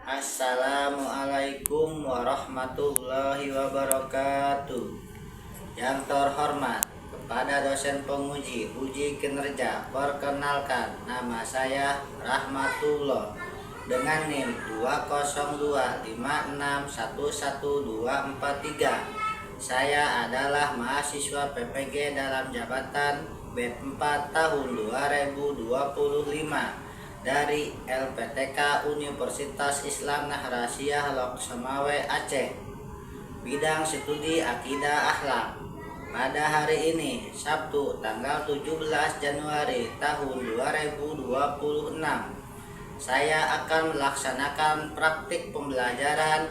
Assalamualaikum warahmatullahi wabarakatuh. Yang terhormat kepada dosen penguji uji kinerja, perkenalkan nama saya Rahmatullah dengan NIM 20256111243. Saya adalah mahasiswa PPG dalam jabatan B4 tahun 2025 dari LPTK Universitas Islam Nahrasiyah Loksemawe Aceh, bidang studi akidah akhlak. Pada hari ini, Sabtu tanggal 17 Januari tahun 2026, saya akan melaksanakan praktik pembelajaran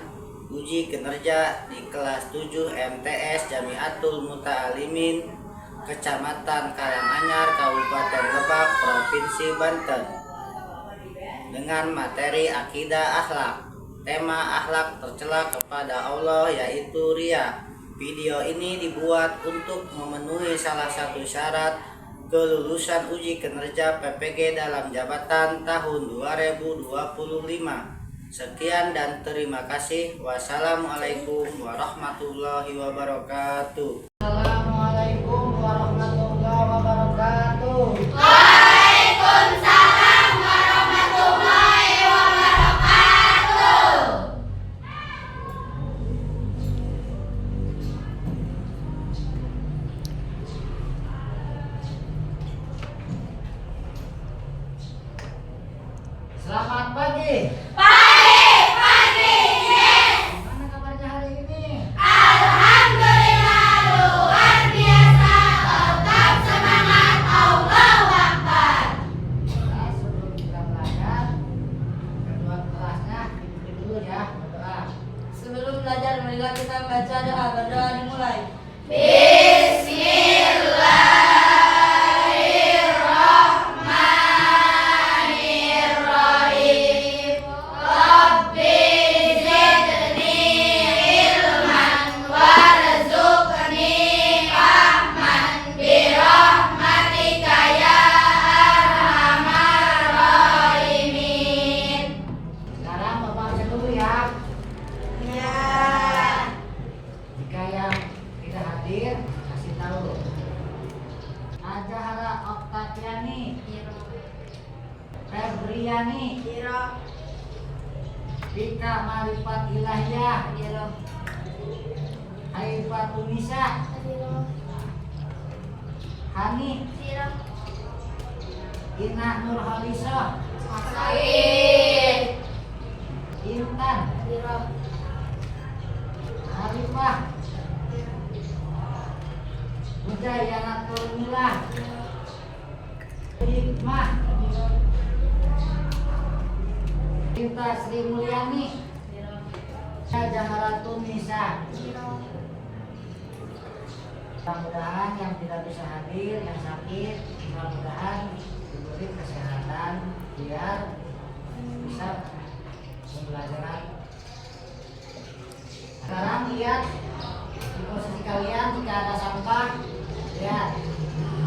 uji kinerja di kelas 7 MTS Jamiatul Muta'alimin, Kecamatan Karanganyar, Kabupaten Lebak, Provinsi Banten, dengan materi akidah akhlak. Tema akhlak tercela kepada Allah yaitu riya. Video ini dibuat untuk memenuhi salah satu syarat kelulusan uji kinerja PPG dalam jabatan tahun 2025. Sekian dan terima kasih. Wassalamualaikum warahmatullahi wabarakatuh. Assalamualaikum warahmatullahi wabarakatuh. Selamat pagi. Pagi, yes. Gimana kabarnya hari ini? Alhamdulillah luar biasa. Tetap semangat. Allahu Akbar. Nah, sebelum kita belajar, kedua kelasnya ikuti dulu ya berdoa. Sebelum belajar, marilah kita baca doa. Berdoa dimulai. Bismillahirrahmanirrahim. Rabbi zidni ilman warzuqni fahman birahmatika ya arhamar rahimin. Sekarang Bapak baca dulu ya. Ya. Jika yang tidak hadir, kasih tahu. Najahara Oktaviani, Febriani, Bika Marifat Ilahiyah, Haifatunisa, Hani, Ina Nurhalisoh, Intan, Arifah, Mujayanatul Milah, Hikmah, Cinta Sri Mulyani, Jaharatun Nisa. Mudah-mudahan yang tidak bisa hadir, yang sakit, mudah-mudahan diberi kesehatan biar bisa pembelajaran. Sekarang lihat di posisi kalian, jika ada sampah, lihat.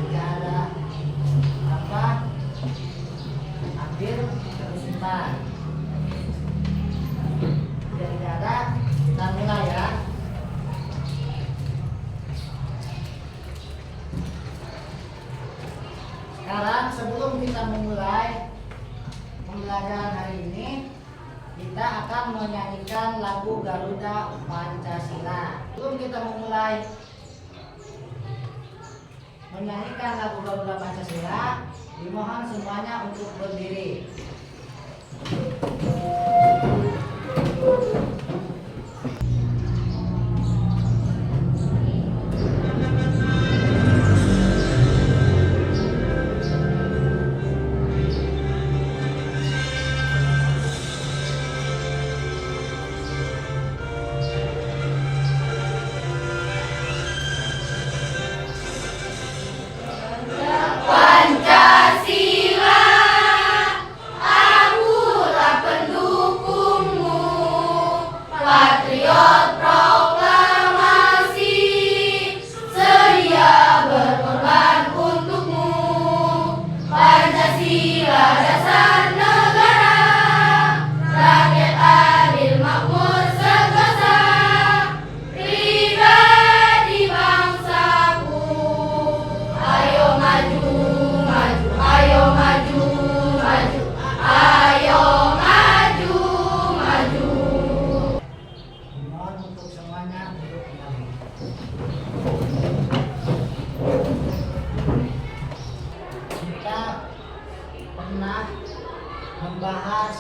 Jika ada sampah, ambil terus simpan. Jika tidak ada, kita mulai ya. Sekarang sebelum kita memulai pembelajaran hari ini, kita akan menyanyikan lagu Garuda Pancasila. Sebelum kita memulai menyanyikan lagu Garuda Pancasila, dimohon semuanya untuk berdiri. Pancasila, akulah pendukungmu. membahas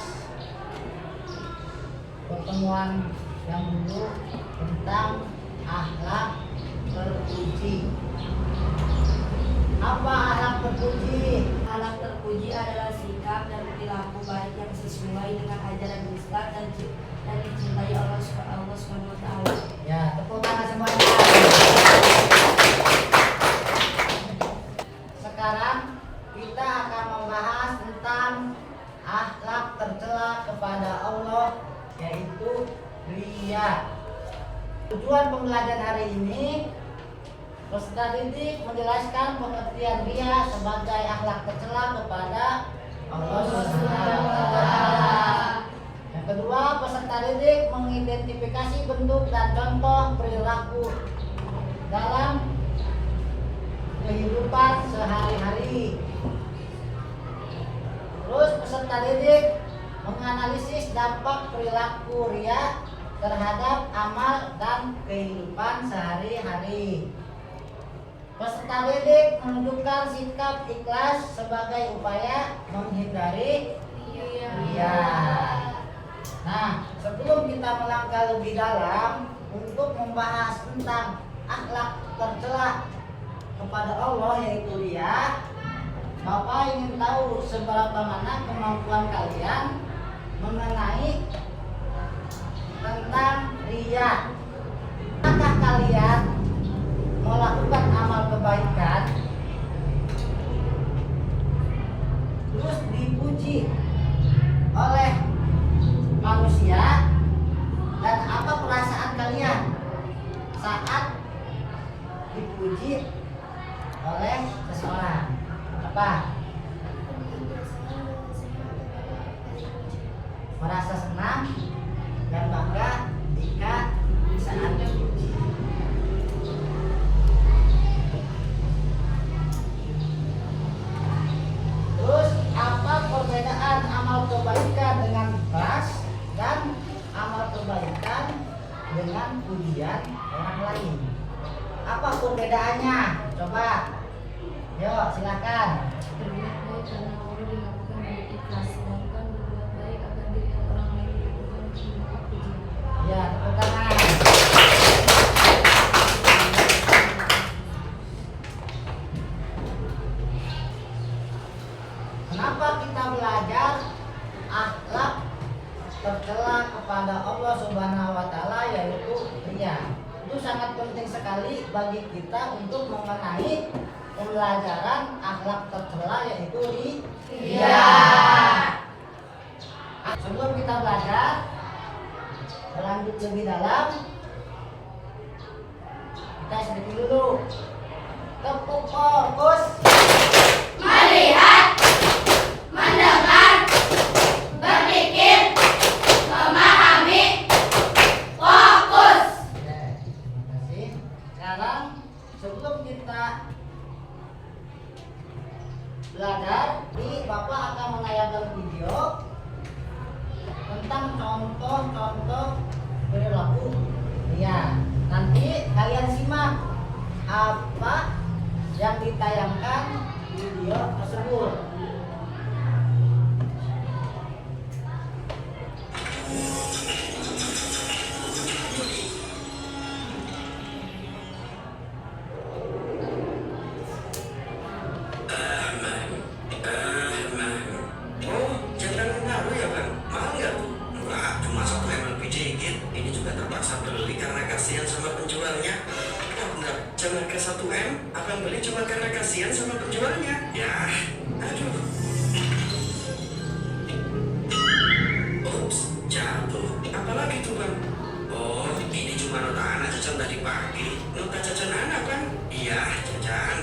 pertemuan yang dulu tentang akhlak terpuji. Apa akhlak terpuji? Akhlak terpuji adalah sikap dan perilaku baik yang sesuai dengan ajaran Islam dan dicintai Allah Subhanahu wa taala. Ya, tepuk tangan semuanya. Sekarang kita akan membahas tentang akhlak tercela kepada Allah, yaitu riya. Tujuan pembelajaran hari ini, peserta didik menjelaskan pengertian riya sebagai akhlak tercela kepada Allah Subhanahu wa taala. Yang kedua, peserta didik mengidentifikasi bentuk dan contoh perilaku dalam kehidupan sehari-hari. Terus peserta didik menganalisis dampak perilaku riya terhadap amal dan kehidupan sehari-hari. Peserta didik menunjukkan sikap ikhlas sebagai upaya menghindari riya. Nah, sebelum kita melangkah lebih dalam untuk membahas tentang akhlak tercela kepada Allah, yaitu riya, Bapak ingin tahu seberapa mana kemampuan kalian mengenai tentang riya. Apakah kalian melakukan amal kebaikan terus dipuji oleh manusia, dan apa perasaan kalian saat dipuji oleh seseorang? Apa? Merasa senang dan bangga jika saat dipuji. Terus apa perbedaan amal kebaikan dengan ikhlas dan amal kebaikan dengan pujian orang lain? Apa perbedaannya? Coba, yuk silakan. Berbuat baik karena Allah dilakukan dengan ikhlas, sedangkan berbuat baik agar dilihat orang lain dilakukan untuk mendapat pujian. Ya, tepuk tangan. Kenapa kita belajar akhlak tercela kepada Allah Subhanahu wa taala, yaitu riya? Itu sangat penting sekali bagi kita untuk mengenai pembelajaran akhlak tercela, yaitu riya. Sebelum kita belajar lanjut lebih dalam, kita sedikit dulu. Tepuk fokus. Melihat, mendengar, berpikir, memahami, fokus. Oke, terima kasih. Sekarang sebelum kita belajar, Bapak akan menayangkan video tentang contoh-contoh perilaku riya. Nanti kalian simak apa yang ditayangkan video tersebut. Jangan ke 1M, abang beli cuma karena kasihan sama penjualnya. Ya, aduh. Ups, jatuh. Apalagi tuh bang? Oh, ini cuma nota anak jajan tadi pagi. Nota jajan anak kan? Iya, jajan.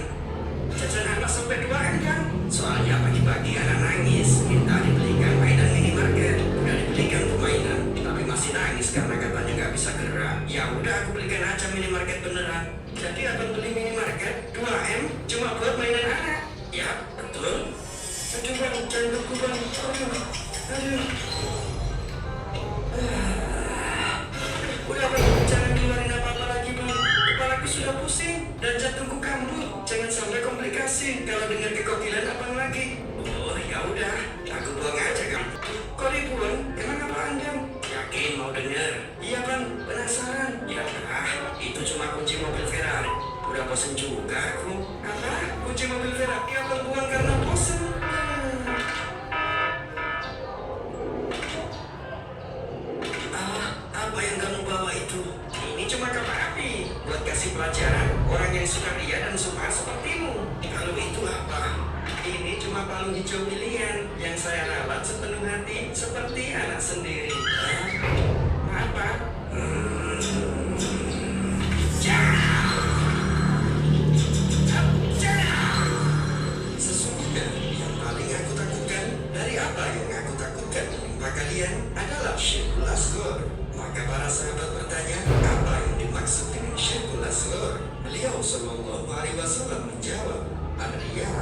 Jajan anak sampai 2M kan? Soalnya pagi-pagi anak nangis, minta dibelikan mainan minimarket. Udah dibelikan tuh mainan, tapi masih nangis karena katanya nggak bisa gerak. Ya udah, aku belikan aja minimarket beneran. Jadi abang beli minimarket 2M cuma buat mainan anak. Ya, betul. Aduh bang, jantungku bang. Aduh. Udah bang, jangan keluarin apa-apa lagi bang. Kepalaku sudah pusing dan jantungku kambuh. Jangan sampai komplikasi kalau dengar kekokilan abang lagi. Oh ya udah, aku buang aja kan. bosan juga aku. Apa? Kunci mobil Ferrari yang terbuang karena bosan. Apa yang kamu bawa itu? Ini cuma kapal api buat kasih pelajaran orang yang suka ria dan suka sepertimu. Kalau itu apa? Ini cuma palu hijau pilihan yang saya rawat sepenuh hati seperti anak sendiri. Apa? Sesungguhnya yang paling aku takutkan dari apa yang aku takutkan menimpa kalian adalah Syirkul Asghar. Maka para sahabat bertanya, apa yang dimaksud dengan Syirkul Asghar? Beliau Shallallahu Alaihi Wasallam menjawab, Ar-Riya.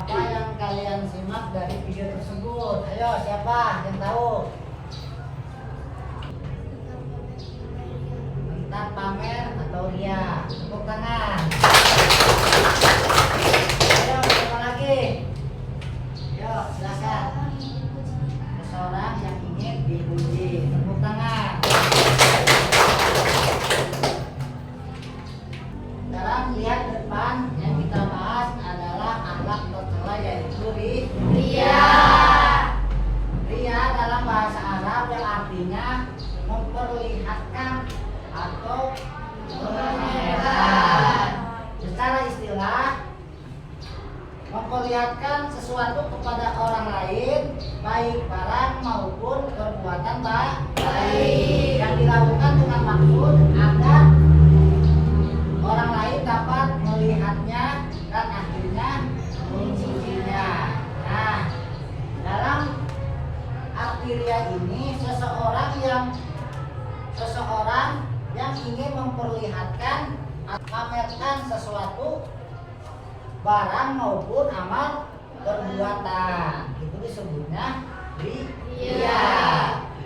Apa yang kalian simak dari video tersebut? Ayo, siapa yang tahu? Tentang pamer atau ria? Tepuk tangan. Ayo, siapa lagi? Ayo, silakan. Seseorang yang ingin dipuji. Tepuk tangan. Sekarang lihat depan, yang kita bahas adalah akhlak tercela, yaitu Ria. ria dalam bahasa Arab yang artinya memperlihatkan atau memamerkan. Secara istilah, memperlihatkan sesuatu kepada orang lain, baik barang maupun perbuatan baik, yang dilakukan dengan maksud agar orang lain dapat melihatnya dan akhirnya memujinya. Nah, dalam arti ria ini seseorang yang ingin memperlihatkan atau pamerkan sesuatu barang maupun amal perbuatan, itu disebutnya ria.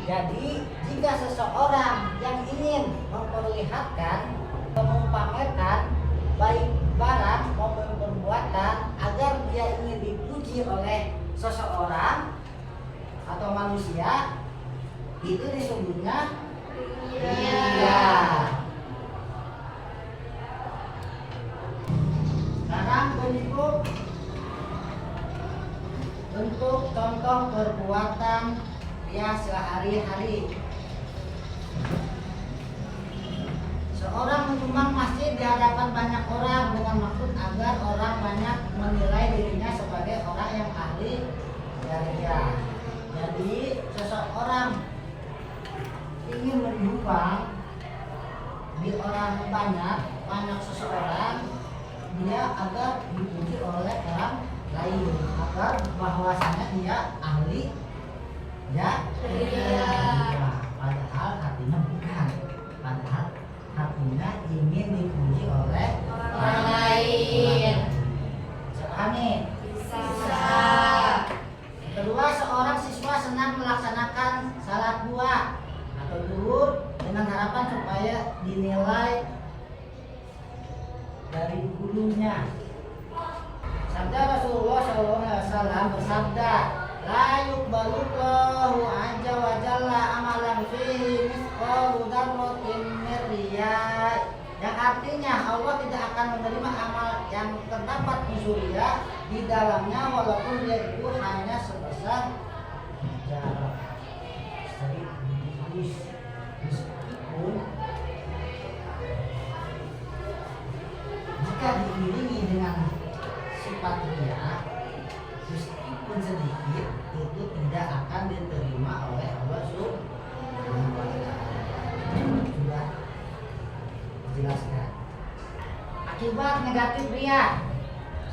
Jadi jika seseorang yang ingin memperlihatkan atau memamerkan baik barang maupun perbuatan agar dia ingin dipuji oleh seseorang atau manusia, itu disebutnya ria. Sekarang bentuk contoh perbuatan ria sehari-hari. Seorang menyumbang masjid di hadapan banyak orang dengan maksud agar orang banyak menilai dirinya sebagai orang yang ahli ria. Jadi seseorang ingin menyumbang di orang banyak seseorang, dia agar dipuji oleh orang lain, agar bahwasanya dia ahli ria. Padahal hatinya bukan, padahal hatinya ingin dipuji oleh Orang lain. Sepahami? Bisa. Kedua, seorang siswa senang melaksanakan salat dua atau zuhur dengan harapan supaya dinilai dari gurunya. Sabda Rasulullah SAW bersabda, la yuqbalullahu azza wa jalla amalan fihi mithqalu dzarratin min riya. Yang artinya Allah tidak akan menerima amal yang terdapat unsur ria di dalamnya walaupun dia itu hanya sebesar jarak. Jadi meskipun jika diiringi dengan sifat ria, meskipun sedikit, itu tidak akan diterima oleh Allah Subhanahu wa Ta'ala. Sudah dijelaskan. Akibat negatif ria: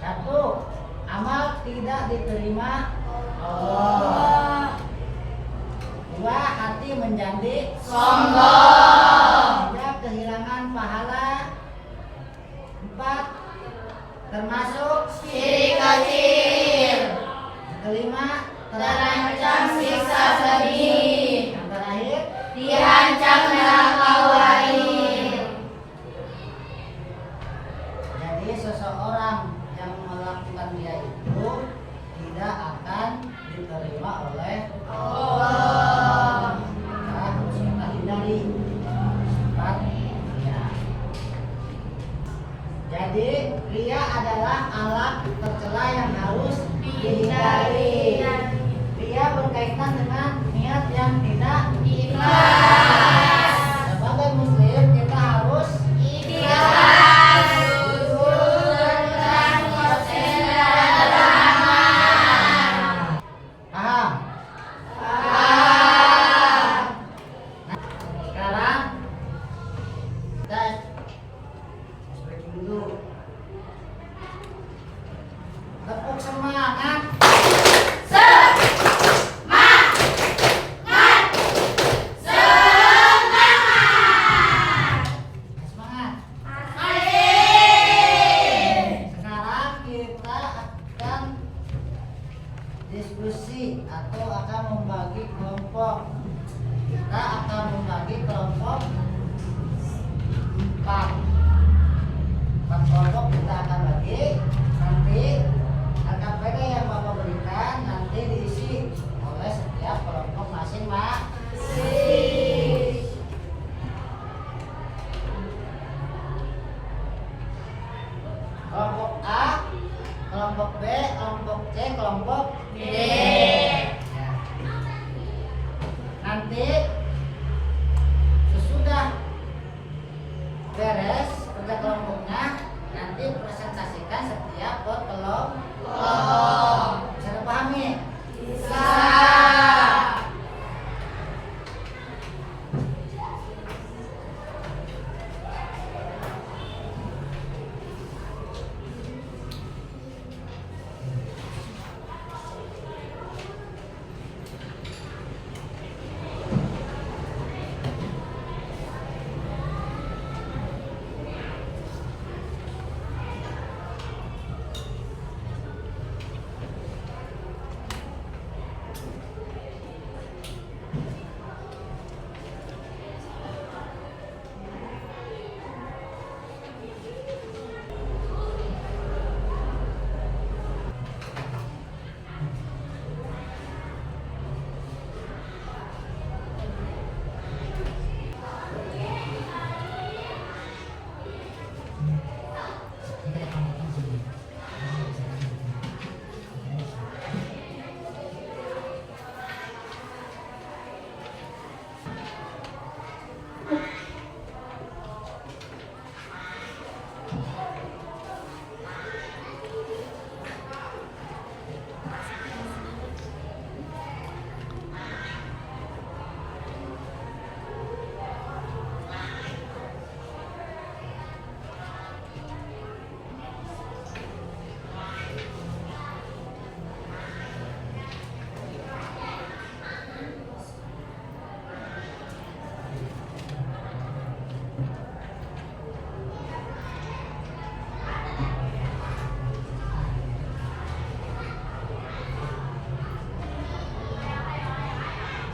satu, amal tidak diterima Allah. Dua, hati menjadi Sombong. Tiga, kehilangan pahala. Empat, termasuk Syirik kecil. kelima, Terancam siksa sedih. yang terakhir, Diancam neraka wahid. jadi seseorang yang melakukan dia itu tidak akan diterima oleh Allah. maka Ria adalah alat tercela yang harus dihindari. Ria berkaitan dengan niat yang tidak Ikhlas. Sebagai muslim kita harus Ikhlas. Jujur dan konsen dalam beramal. paham. Paham. Sekarang kita break dulu. Tepuk semangat. Semangat. Sekarang kita akan diskusi atau akan membagi kelompok. Kita akan membagi kelompok empat. Empat kelompok kita akan bagi. Nanti LKPD yang Bapak berikan nanti diisi oleh setiap kelompok masing-masing. Kelompok A, kelompok B, kelompok C, kelompok D. Ya. Nanti sesudah beres kerja kelompoknya, nanti presentasikan setiap kelompok. Bisa dipahami? Bisa.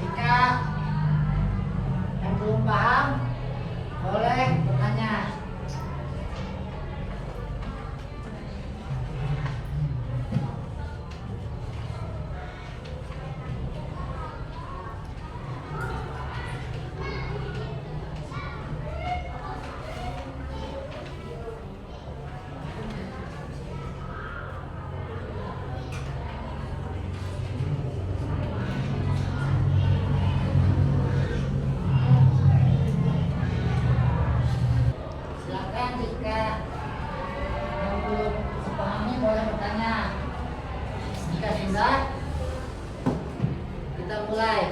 Jika yang belum paham, boleh bertanya. Silakan jika yang belum sepahami boleh bertanya. Jika sudah, kita mulai.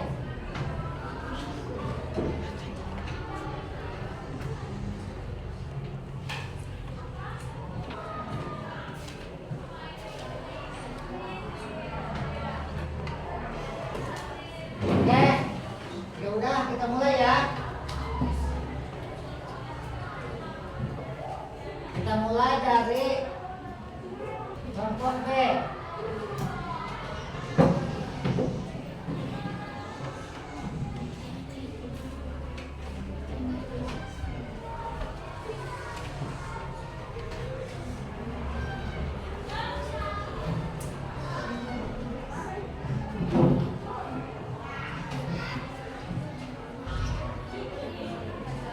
Oke, ya udah kita mulai ya. Kita mulai dari kelompok B.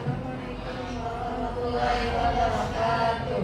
Assalamualaikum warahmatullahi wabarakatuh.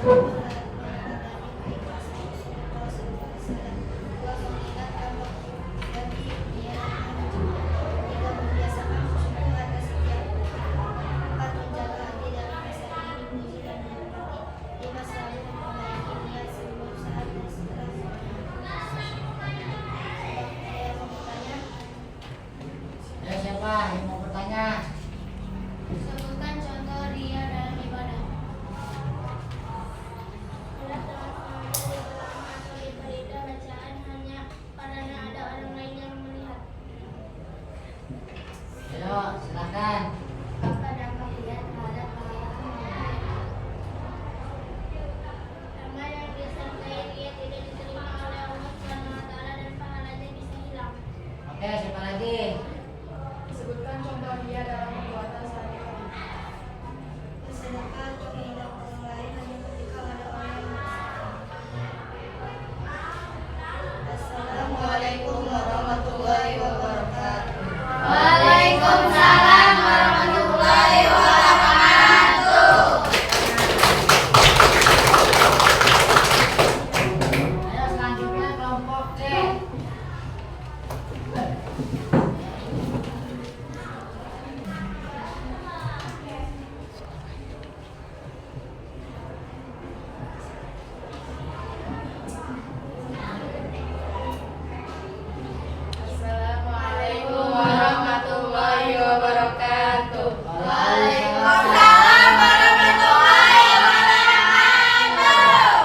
Ya, siapa yang mau bertanya? Sebutkan contoh ria dalam ibadah. Sholat dengan sengaja diulang atau diberikan bacaan hanya karena ada orang lain yang melihat. Ayo, silakan. Apa dampak ria terhadap pahala? Amal yang disertai ria tidak diterima oleh Allah SWT dan pahalanya bisa hilang. Oke, siapa lagi? Sebutkan contoh ria dalam perbuatan sehari-hari. Bersedekah atau menghidang orang lain hanya ketika ada orang yang Assalamualaikum warahmatullahi wabarakatuh. Waalaikumsalam warahmatullahi wabarakatuh. Ayo selanjutnya kelompok C. Assalamualaikum warahmatullahi wabarakatuh. Waalaikumsalam warahmatullahi wabarakatuh.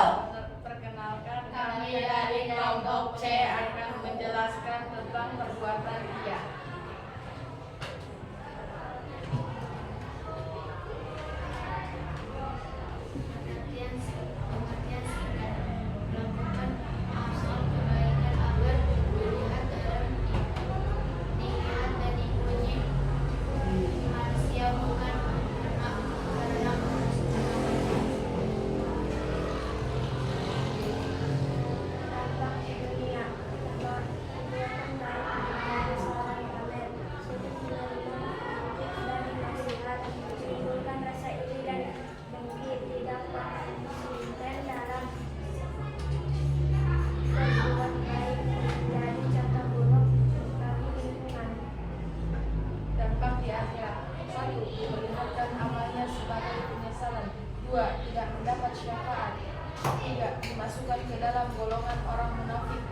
Perkenalkan, kami dari kelompok C akan menjelaskan tentang perbuatan ria. Pengertian singkat melakukan amal kebaikan agar dilihat dan dipuji manusia bukan karena dampak dunia perbuatan baik dari seorang pamer sudut menerima kritik dari nasihat menimbulkan rasa iri dan dengki tidak konsisten dalam berbuat baik menjadi contoh buruk bagi lingkungan. Dampak di akhirat. 1. Melihatkan amalnya sebagai penyesalan. 2. Tidak mendapat syafaat. 3. Dimasukkan ke dalam golongan orang munafik.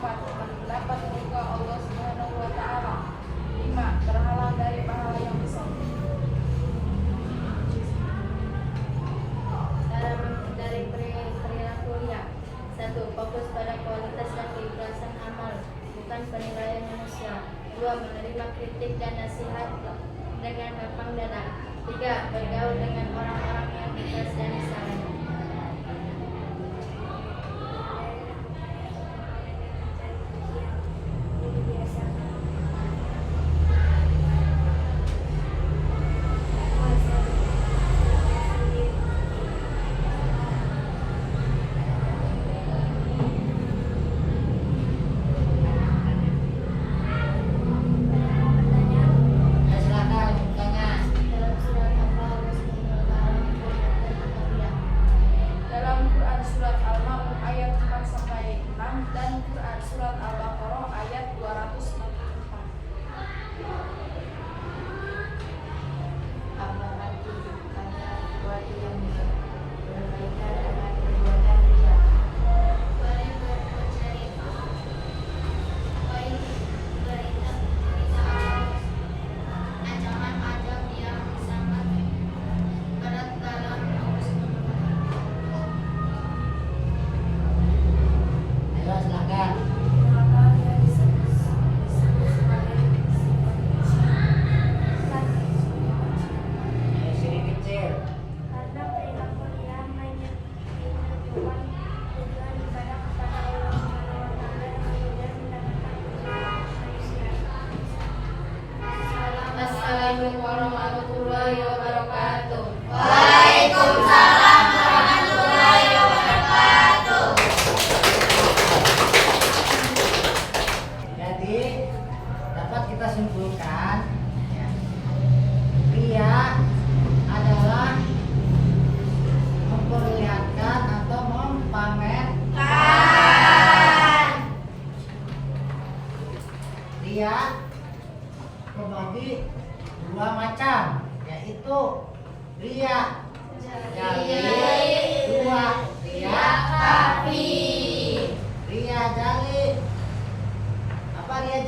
4. Mendapat murka Allah Subhanahu wa taala. 5. Terhalang dari pahala yang besar. Cara menghindari perilaku ria. 1. Fokus pada kualitas dan keikhlasan amal, bukan penilaian manusia. 2. Menerima kritik dan nasihat dengan lapang dada. 3. Bergaul dengan orang-orang yang ikhlas dan saleh. Ya, silakan bertanya. Dalam surat Al-Baqarah Allah Subhanahu wa taala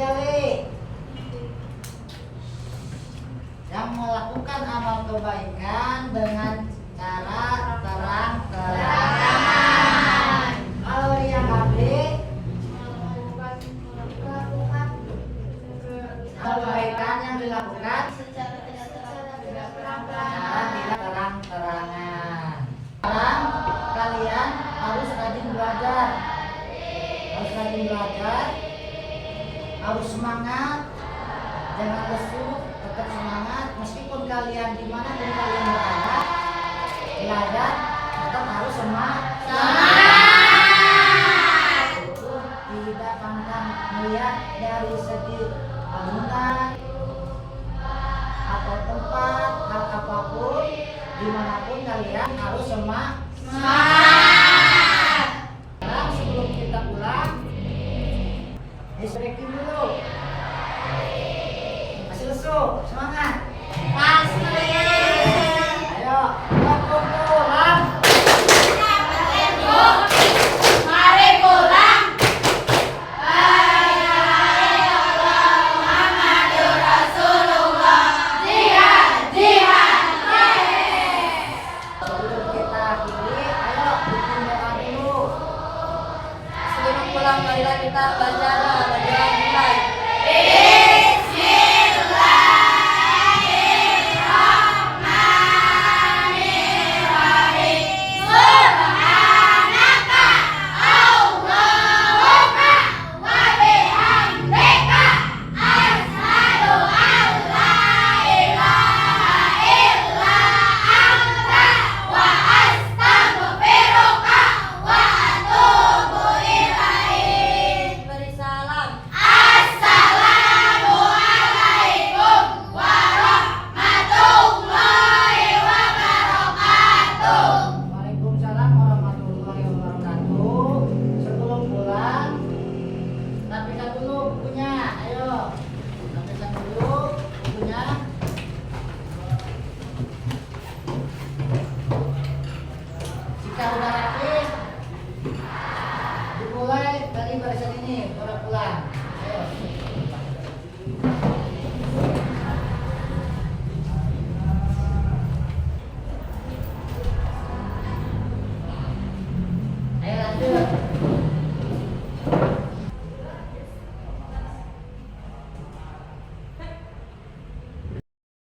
Jali yang melakukan amal kebaikan dengan cara terang-terangan. Kalau Ria Kabli kebaikan yang dilakukan secara tidak secara tidak terang-terangan. Sekarang kalian harus rajin belajar, harus semangat, jangan lesu, tetap semangat meskipun kalian dimanapun kalian berada, belajar tetap harus semangat. Itu tidak pantang melihat dari segi bangunan atau tempat, hal apapun, dimanapun kalian harus semangat. Sekarang sebelum kita pulang, stretching dulu. Masih lesu, semangat. Ayo, pulang. Sebelum kita akhiri, ayo bikin doa dulu. Sebelum pulang marilah kita baca doa mulai.